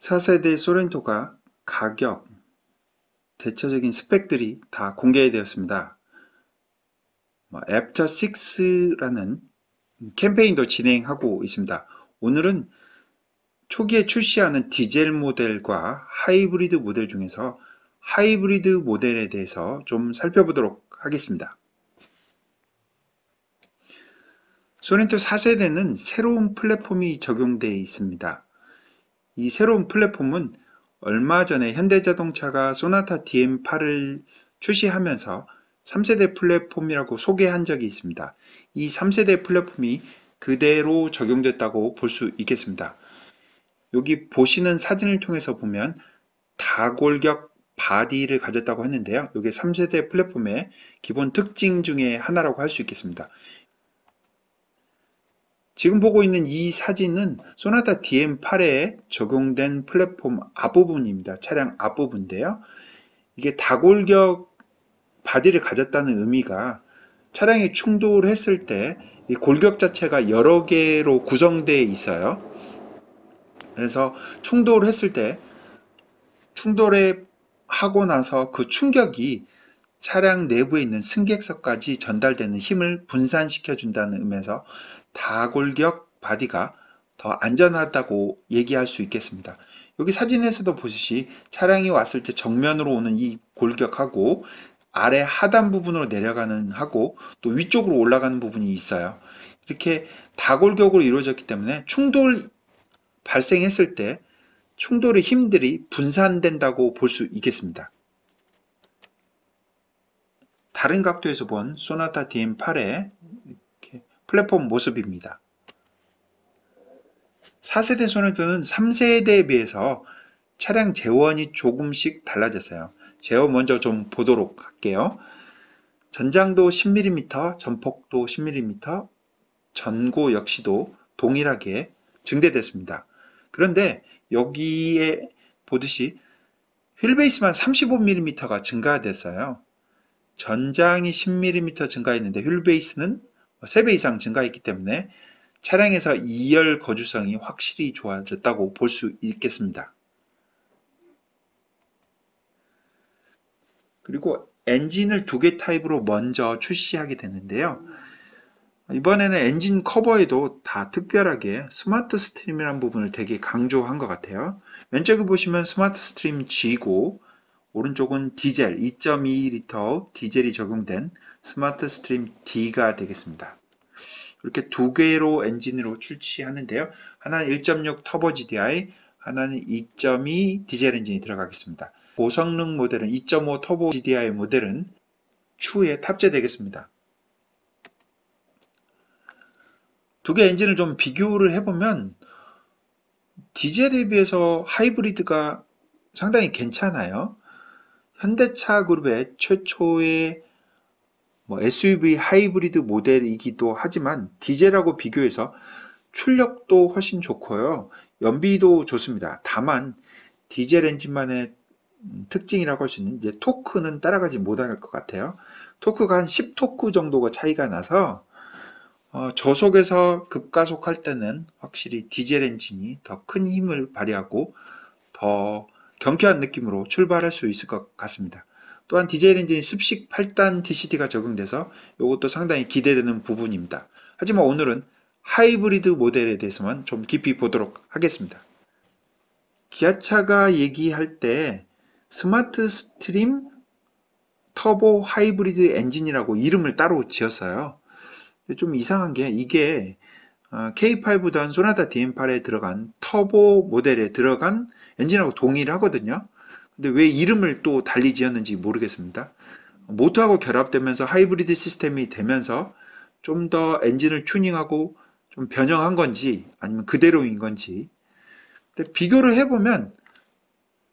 4세대 소렌토가 가격, 대체적인 스펙들이 다 공개되었습니다. 애프터 6라는 캠페인도 진행하고 있습니다. 오늘은 초기에 출시하는 디젤 모델과 하이브리드 모델 중에서 하이브리드 모델에 대해서 좀 살펴보도록 하겠습니다. 소렌토 4세대는 새로운 플랫폼이 적용되어 있습니다. 이 새로운 플랫폼은 얼마 전에 현대자동차가 소나타 DM8을 출시하면서 3세대 플랫폼이라고 소개한 적이 있습니다. 이 3세대 플랫폼이 그대로 적용됐다고 볼 수 있겠습니다. 여기 보시는 사진을 통해서 보면 다골격 바디를 가졌다고 했는데요. 이게 3세대 플랫폼의 기본 특징 중에 하나라고 할 수 있겠습니다. 지금 보고 있는 이 사진은 소나타 DM8에 적용된 플랫폼 앞부분입니다. 차량 앞부분인데요. 이게 다골격 바디를 가졌다는 의미가 차량이 충돌했을 때 이 골격 자체가 여러 개로 구성되어 있어요. 그래서 충돌했을 때 충돌에 하고 나서 그 충격이 차량 내부에 있는 승객석까지 전달되는 힘을 분산시켜 준다는 의미에서 다골격 바디가 더 안전하다고 얘기할 수 있겠습니다. 여기 사진에서도 보시듯이 차량이 왔을 때 정면으로 오는 이 골격하고 아래 하단 부분으로 내려가는 하고 또 위쪽으로 올라가는 부분이 있어요. 이렇게 다골격으로 이루어졌기 때문에 충돌 발생했을 때 충돌의 힘들이 분산된다고 볼 수 있겠습니다. 다른 각도에서 본 소나타 DM8의 플랫폼 모습입니다. 4세대 소렌토는 3세대에 비해서 차량 제원이 조금씩 달라졌어요. 제원 먼저 좀 보도록 할게요. 전장도 10mm, 전폭도 10mm, 전고 역시도 동일하게 증대됐습니다. 그런데 여기에 보듯이 휠베이스만 35mm가 증가됐어요. 전장이 10mm 증가했는데 휠베이스는 3배 이상 증가했기 때문에 차량에서 2열 거주성이 확실히 좋아졌다고 볼 수 있겠습니다. 그리고 엔진을 2개 타입으로 먼저 출시하게 됐는데요. 이번에는 엔진 커버에도 다 특별하게 스마트 스트림이라는 부분을 되게 강조한 것 같아요. 왼쪽에 보시면 스마트 스트림 G고 오른쪽은 디젤 2.2L 디젤이 적용된 스마트 스트림 D가 되겠습니다. 이렇게 두 개로 엔진으로 출시하는데요. 하나는 1.6 터보 GDI, 하나는 2.2 디젤 엔진이 들어가겠습니다. 고성능 모델은 2.5 터보 GDI 모델은 추후에 탑재되겠습니다. 두 개 엔진을 좀 비교를 해보면 디젤에 비해서 하이브리드가 상당히 괜찮아요. 현대차 그룹의 최초의 SUV 하이브리드 모델이기도 하지만 디젤하고 비교해서 출력도 훨씬 좋고요. 연비도 좋습니다. 다만 디젤 엔진만의 특징이라고 할 수 있는 이제 토크는 따라가지 못할 것 같아요. 토크가 한 10토크 정도가 차이가 나서 저속에서 급가속할 때는 확실히 디젤 엔진이 더 큰 힘을 발휘하고 더 경쾌한 느낌으로 출발할 수 있을 것 같습니다. 또한 디젤 엔진이 습식 8단 DCT가 적용돼서 이것도 상당히 기대되는 부분입니다. 하지만 오늘은 하이브리드 모델에 대해서만 좀 깊이 보도록 하겠습니다. 기아차가 얘기할 때 스마트 스트림 터보 하이브리드 엔진이라고 이름을 따로 지었어요. 좀 이상한 게 이게 K5던 소나타 DM8에 들어간 터보 모델에 들어간 엔진하고 동일하거든요. 근데 왜 이름을 또 달리 지었는지 모르겠습니다. 모터하고 결합되면서 하이브리드 시스템이 되면서 좀 더 엔진을 튜닝하고 좀 변형한 건지 아니면 그대로인 건지. 근데 비교를 해보면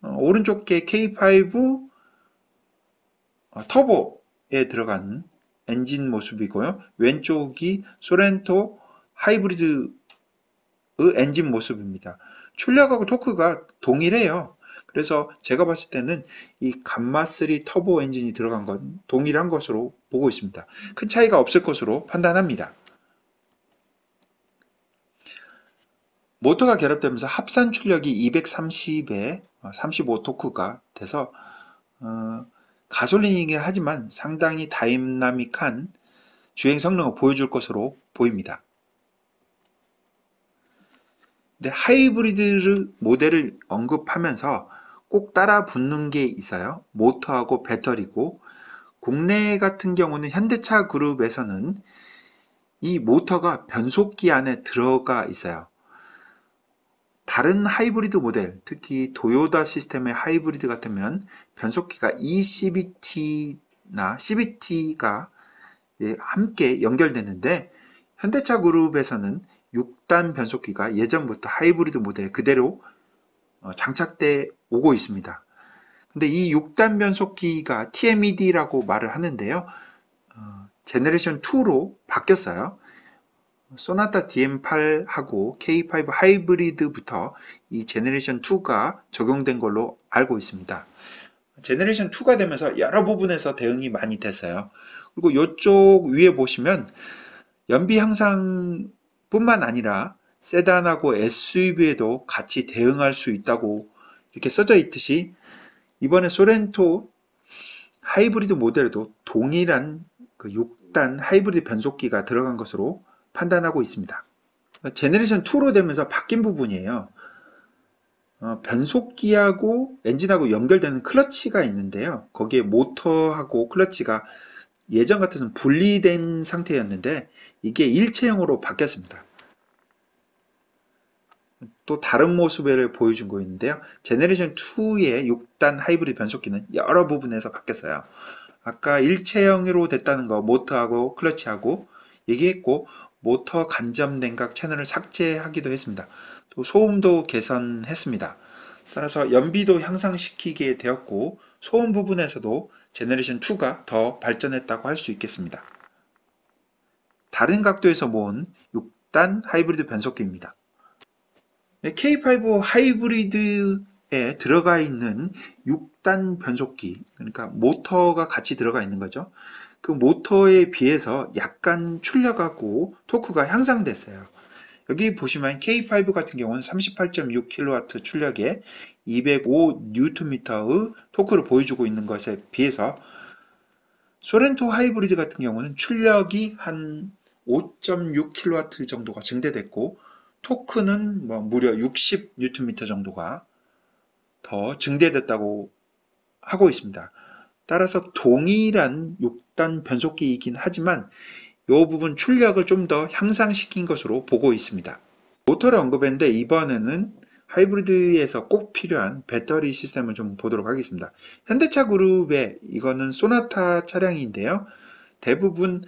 오른쪽 게 K5 터보에 들어간 엔진 모습이고요. 왼쪽이 소렌토 하이브리드 엔진 모습입니다. 출력하고 토크가 동일해요. 그래서 제가 봤을 때는 이 감마3 터보 엔진이 들어간 건 동일한 것으로 보고 있습니다. 큰 차이가 없을 것으로 판단합니다. 모터가 결합되면서 합산 출력이 230에 35 토크가 돼서 가솔린이긴 하지만 상당히 다이나믹한 주행 성능을 보여줄 것으로 보입니다. 근데 하이브리드 모델을 언급하면서 꼭 따라 붙는 게 있어요. 모터하고 배터리고, 국내 같은 경우는 현대차 그룹에서는 이 모터가 변속기 안에 들어가 있어요. 다른 하이브리드 모델, 특히 도요타 시스템의 하이브리드 같으면 변속기가 eCVT나 CVT가 함께 연결되는데, 현대차 그룹에서는 6단 변속기가 예전부터 하이브리드 모델에 그대로 장착돼 오고 있습니다. 근데 이 6단 변속기가 TMED라고 말을 하는데요. 제너레이션 2로 바뀌었어요. 소나타 DM8하고 K5 하이브리드부터 이 제너레이션 2가 적용된 걸로 알고 있습니다. 제너레이션 2가 되면서 여러 부분에서 대응이 많이 됐어요. 그리고 이쪽 위에 보시면 연비 향상뿐만 아니라 세단하고 SUV에도 같이 대응할 수 있다고 이렇게 써져 있듯이 이번에 소렌토 하이브리드 모델에도 동일한 그 6단 하이브리드 변속기가 들어간 것으로 판단하고 있습니다. 제너레이션 2로 되면서 바뀐 부분이에요. 변속기하고 엔진하고 연결되는 클러치가 있는데요. 거기에 모터하고 클러치가 예전 같아서는 분리된 상태였는데 이게 일체형으로 바뀌었습니다. 또 다른 모습을 보여준 거 있는데요. 제너레이션 2의 6단 하이브리드 변속기는 여러 부분에서 바뀌었어요. 아까 일체형으로 됐다는 거 모터하고 클러치하고 얘기했고, 모터 간접 냉각 채널을 삭제하기도 했습니다. 또 소음도 개선했습니다. 따라서 연비도 향상시키게 되었고, 소음 부분에서도 제너레이션 2가 더 발전했다고 할 수 있겠습니다. 다른 각도에서 모은 6단 하이브리드 변속기입니다. K5 하이브리드에 들어가 있는 6단 변속기, 그러니까 모터가 같이 들어가 있는 거죠. 그 모터에 비해서 약간 출력하고 토크가 향상됐어요. 여기 보시면 K5 같은 경우는 38.6kW 출력에 205Nm의 토크를 보여주고 있는 것에 비해서 소렌토 하이브리드 같은 경우는 출력이 한 5.6kW 정도가 증대됐고, 토크는 무려 60Nm 정도가 더 증대됐다고 하고 있습니다. 따라서 동일한 6단 변속기이긴 하지만 이 부분 출력을 좀 더 향상시킨 것으로 보고 있습니다. 모터를 언급했는데 이번에는 하이브리드에서 꼭 필요한 배터리 시스템을 좀 보도록 하겠습니다. 현대차 그룹의 이거는 소나타 차량인데요. 대부분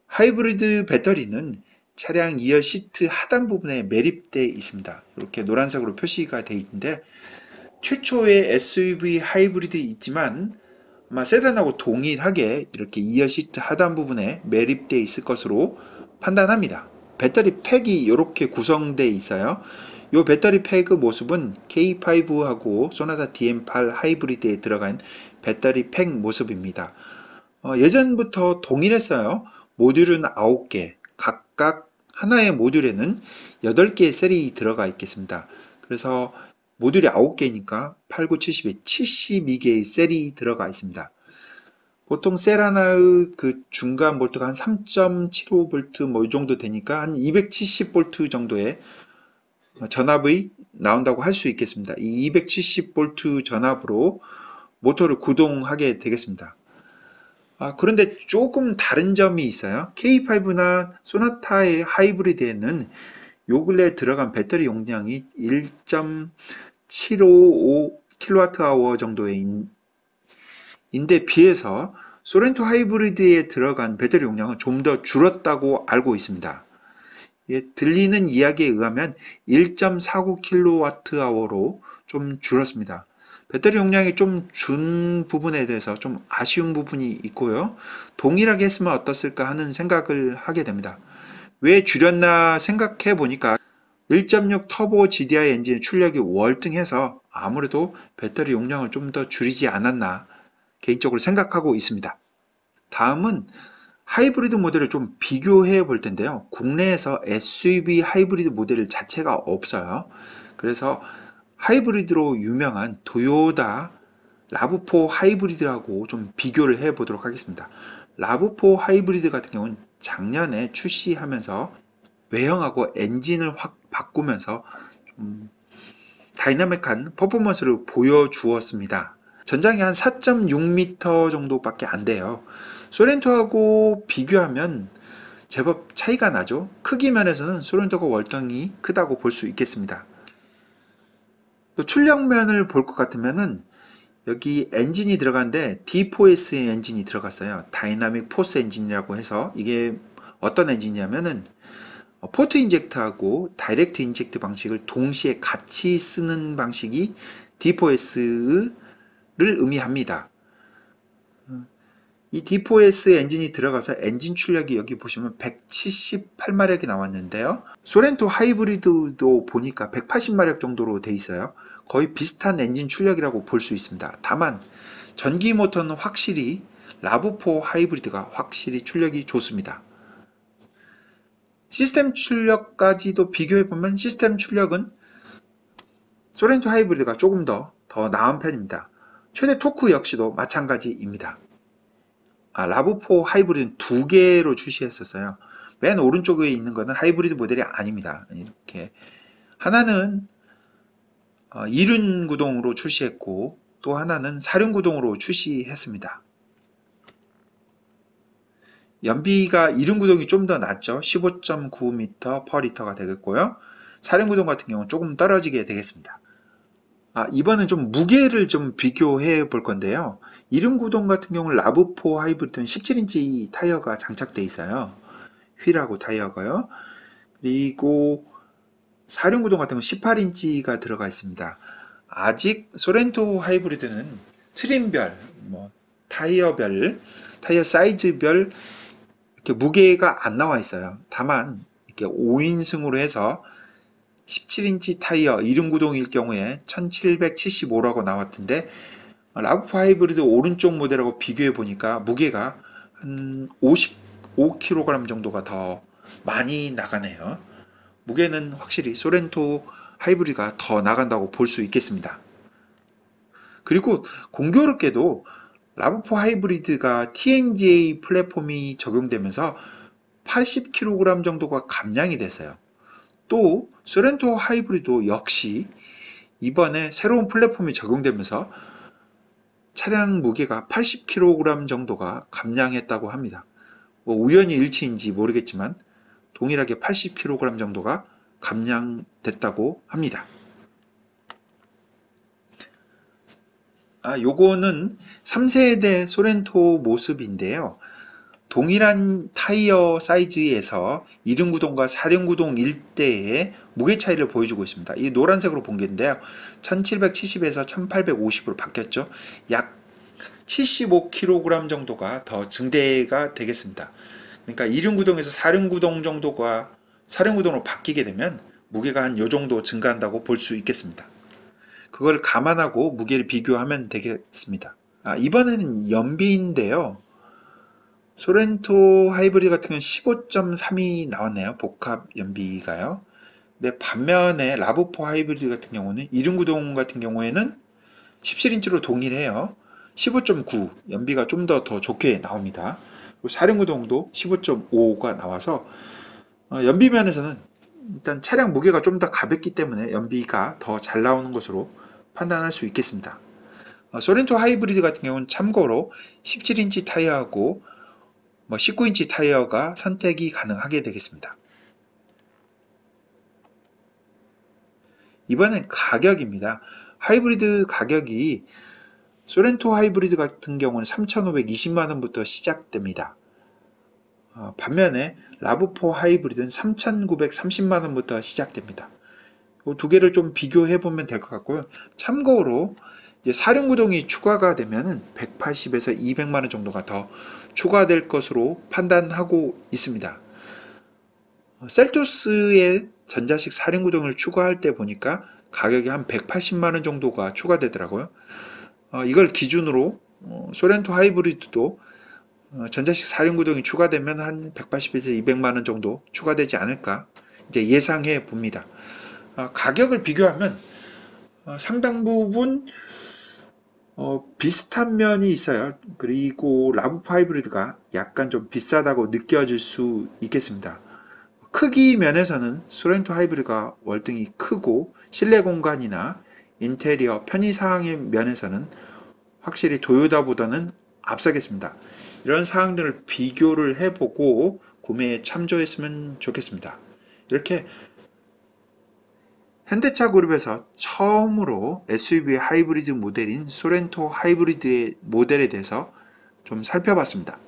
하이브리드 배터리는 차량 2열 시트 하단 부분에 매립되어 있습니다. 이렇게 노란색으로 표시가 되어 있는데, 최초의 SUV 하이브리드 있지만 아마 세단하고 동일하게 이렇게 2열 시트 하단 부분에 매립되어 있을 것으로 판단합니다. 배터리 팩이 이렇게 구성되어 있어요. 이 배터리 팩의 모습은 K5하고 소나타 DM8 하이브리드에 들어간 배터리 팩 모습입니다. 예전부터 동일했어요. 모듈은 9개, 각각 하나의 모듈에는 8개의 셀이 들어가 있겠습니다. 그래서 모듈이 9개니까 8, 9, 70에 72개의 셀이 들어가 있습니다. 보통 셀 하나의 그 중간 볼트가 한 3.75V 뭐 이 정도 되니까 한 270V 정도의 전압이 나온다고 할 수 있겠습니다. 이 270V 전압으로 모터를 구동하게 되겠습니다. 그런데 조금 다른 점이 있어요. K5나 소나타의 하이브리드에는 요 근래 들어간 배터리 용량이 1.755kWh 정도인데 비해서 소렌토 하이브리드에 들어간 배터리 용량은 좀 더 줄었다고 알고 있습니다. 들리는 이야기에 의하면 1.49kWh로 좀 줄었습니다. 배터리 용량이 좀 준 부분에 대해서 좀 아쉬운 부분이 있고요. 동일하게 했으면 어떻을까 하는 생각을 하게 됩니다. 왜 줄였나 생각해 보니까 1.6 터보 GDI 엔진의 출력이 월등해서 아무래도 배터리 용량을 좀 더 줄이지 않았나 개인적으로 생각하고 있습니다. 다음은 하이브리드 모델을 좀 비교해 볼 텐데요. 국내에서 SUV 하이브리드 모델 자체가 없어요. 그래서 하이브리드로 유명한 도요타 라브4 하이브리드하고 좀 비교를 해 보도록 하겠습니다. 라브4 하이브리드 같은 경우는 작년에 출시하면서 외형하고 엔진을 확 바꾸면서 좀 다이나믹한 퍼포먼스를 보여주었습니다. 전장이 한 4.6m 정도밖에 안 돼요. 소렌토하고 비교하면 제법 차이가 나죠. 크기 면에서는 소렌토가 월등히 크다고 볼 수 있겠습니다. 또 출력면을 볼 것 같으면은 여기 엔진이 들어간데 D4S 엔진이 들어갔어요. 다이나믹 포스 엔진이라고 해서 이게 어떤 엔진이냐면은 포트 인젝트하고 다이렉트 인젝트 방식을 동시에 같이 쓰는 방식이 D4S를 의미합니다. 이 D4S 엔진이 들어가서 엔진 출력이 여기 보시면 178마력이 나왔는데요. 소렌토 하이브리드도 보니까 180마력 정도로 돼 있어요. 거의 비슷한 엔진 출력이라고 볼 수 있습니다. 다만 전기 모터는 확실히 라브4 하이브리드가 확실히 출력이 좋습니다. 시스템 출력까지도 비교해보면 시스템 출력은 소렌토 하이브리드가 조금 더 나은 편입니다. 최대 토크 역시도 마찬가지입니다. 라브4 하이브리드는 두 개로 출시했었어요. 맨 오른쪽에 있는 거는 하이브리드 모델이 아닙니다. 이렇게 하나는 2륜 구동으로 출시했고 또 하나는 4륜 구동으로 출시했습니다. 연비가 2륜 구동이 좀 더 낮죠. 15.9m/L가 되겠고요. 4륜 구동 같은 경우는 조금 떨어지게 되겠습니다. 이번엔 좀 무게를 좀 비교해 볼 건데요. 2륜 구동 같은 경우는 라브4 하이브리드는 17인치 타이어가 장착되어 있어요. 휠하고 타이어가요. 그리고 4륜 구동 같은 경우는 18인치가 들어가 있습니다. 아직 소렌토 하이브리드는 트림별, 타이어별, 타이어 사이즈별 이렇게 무게가 안 나와 있어요. 다만 이렇게 5인승으로 해서 17인치 타이어 2륜 구동일 경우에 1775라고 나왔던데 라브4 하이브리드 오른쪽 모델하고 비교해 보니까 무게가 한 55kg 정도가 더 많이 나가네요. 무게는 확실히 소렌토 하이브리드가 더 나간다고 볼 수 있겠습니다. 그리고 공교롭게도 라브4 하이브리드가 TNGA 플랫폼이 적용되면서 80kg 정도가 감량이 됐어요. 또 소렌토 하이브리드 역시 이번에 새로운 플랫폼이 적용되면서 차량 무게가 80kg 정도가 감량했다고 합니다. 우연히 일치인지 모르겠지만 동일하게 80kg 정도가 감량됐다고 합니다. 요거는 3세대 소렌토 모습인데요. 동일한 타이어 사이즈에서 2륜 구동과 4륜 구동 일대의 무게 차이를 보여주고 있습니다. 이 노란색으로 본 게인데요. 1770에서 1850으로 바뀌었죠. 약 75kg 정도가 더 증대가 되겠습니다. 그러니까 2륜 구동에서 4륜 구동 정도가 4륜 구동으로 바뀌게 되면 무게가 한 요 정도 증가한다고 볼 수 있겠습니다. 그걸 감안하고 무게를 비교하면 되겠습니다. 이번에는 연비인데요. 소렌토 하이브리드 같은 경우는 15.3이 나왔네요. 복합 연비가요. 근데 반면에 라브4 하이브리드 같은 경우는 2륜 구동 같은 경우에는 17인치로 동일해요. 15.9 연비가 좀 더 좋게 나옵니다. 그리고 4륜 구동도 15.5가 나와서 연비 면에서는 일단 차량 무게가 좀 더 가볍기 때문에 연비가 더 잘 나오는 것으로 판단할 수 있겠습니다. 소렌토 하이브리드 같은 경우는 참고로 17인치 타이어하고 19인치 타이어가 선택이 가능하게 되겠습니다. 이번엔 가격입니다. 하이브리드 가격이 소렌토 하이브리드 같은 경우는 3,520만원부터 시작됩니다. 반면에 라브4 하이브리드는 3,930만원부터 시작됩니다. 이 두 개를 좀 비교해 보면 될 것 같고요. 참고로 4륜 구동이 추가가 되면 180에서 200만원 정도가 더 추가될 것으로 판단하고 있습니다. 셀토스의 전자식 4륜 구동을 추가할 때 보니까 가격이 한 180만원 정도가 추가되더라고요. 이걸 기준으로 소렌토 하이브리드도 전자식 사륜구동이 추가되면 한 180에서 200만 원 정도 추가되지 않을까 이제 예상해 봅니다. 가격을 비교하면 상당 부분 비슷한 면이 있어요. 그리고 라브5 하이브리드가 약간 좀 비싸다고 느껴질 수 있겠습니다. 크기 면에서는 소렌토 하이브리드가 월등히 크고 실내 공간이나 인테리어 편의사항의 면에서는 확실히 토요타보다는 앞서겠습니다. 이런 사항들을 비교를 해보고 구매에 참조했으면 좋겠습니다. 이렇게 현대차 그룹에서 처음으로 SUV 하이브리드 모델인 소렌토 하이브리드의 모델에 대해서 좀 살펴봤습니다.